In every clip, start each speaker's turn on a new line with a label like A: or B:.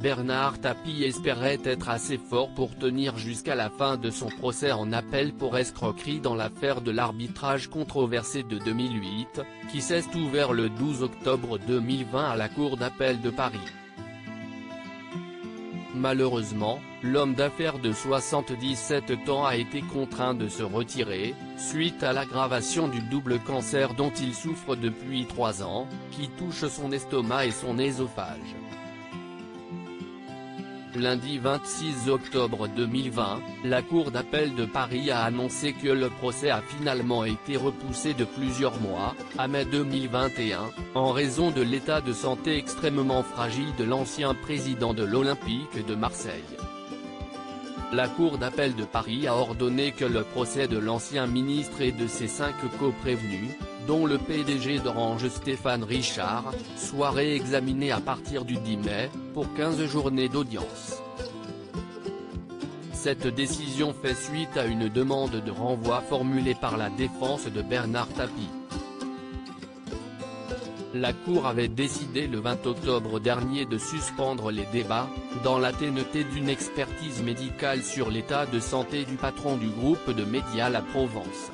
A: Bernard Tapie espérait être assez fort pour tenir jusqu'à la fin de son procès en appel pour escroquerie dans l'affaire de l'arbitrage controversé de 2008, qui s'est ouvert le 12 octobre 2020 à la Cour d'appel de Paris. Malheureusement, l'homme d'affaires de 77 ans a été contraint de se retirer, suite à l'aggravation du double cancer dont il souffre depuis 3 ans, qui touche son estomac et son œsophage. Lundi 26 octobre 2020, la Cour d'appel de Paris a annoncé que le procès a finalement été repoussé de plusieurs mois, à mai 2021, en raison de l'état de santé extrêmement fragile de l'ancien président de l'Olympique de Marseille. La Cour d'appel de Paris a ordonné que le procès de l'ancien ministre et de ses 5 co-prévenus, dont le PDG d'Orange Stéphane Richard, soit réexaminé à partir du 10 mai, pour 15 journées d'audience. Cette décision fait suite à une demande de renvoi formulée par la défense de Bernard Tapie. La Cour avait décidé le 20 octobre dernier de suspendre les débats, dans la ténèbreté d'une expertise médicale sur l'état de santé du patron du groupe de médias La Provence.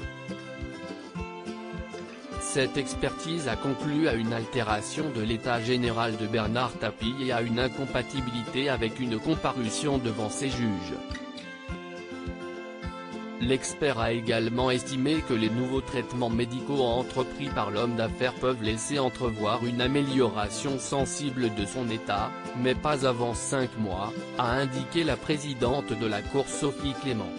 A: Cette expertise a conclu à une altération de l'état général de Bernard Tapie et à une incompatibilité avec une comparution devant ses juges. L'expert a également estimé que les nouveaux traitements médicaux entrepris par l'homme d'affaires peuvent laisser entrevoir une amélioration sensible de son état, mais pas avant 5 mois, a indiqué la présidente de la Cour Sophie Clément.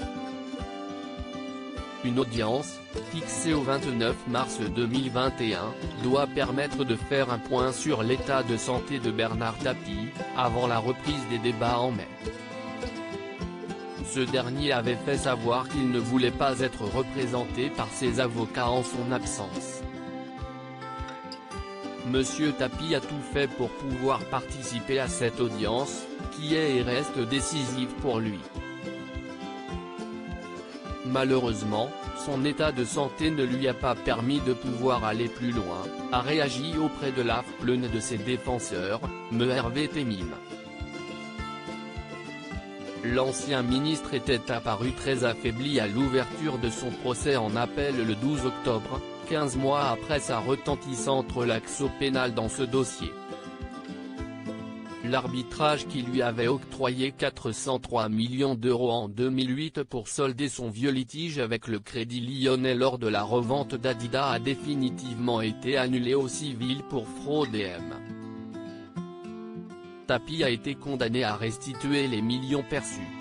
A: Une audience, fixée au 29 mars 2021, doit permettre de faire un point sur l'état de santé de Bernard Tapie, avant la reprise des débats en mai. Ce dernier avait fait savoir qu'il ne voulait pas être représenté par ses avocats en son absence. Monsieur Tapie a tout fait pour pouvoir participer à cette audience, qui est et reste décisive pour lui. Malheureusement, son état de santé ne lui a pas permis de pouvoir aller plus loin, a réagi auprès de l'un de ses défenseurs, Me Hervé Temim. L'ancien ministre était apparu très affaibli à l'ouverture de son procès en appel le 12 octobre, 15 mois après sa retentissante relaxation pénale dans ce dossier. L'arbitrage qui lui avait octroyé 403 millions d'euros en 2008 pour solder son vieux litige avec le Crédit Lyonnais lors de la revente d'Adidas a définitivement été annulé au civil pour fraude et M. Tapie a été condamné à restituer les millions perçus.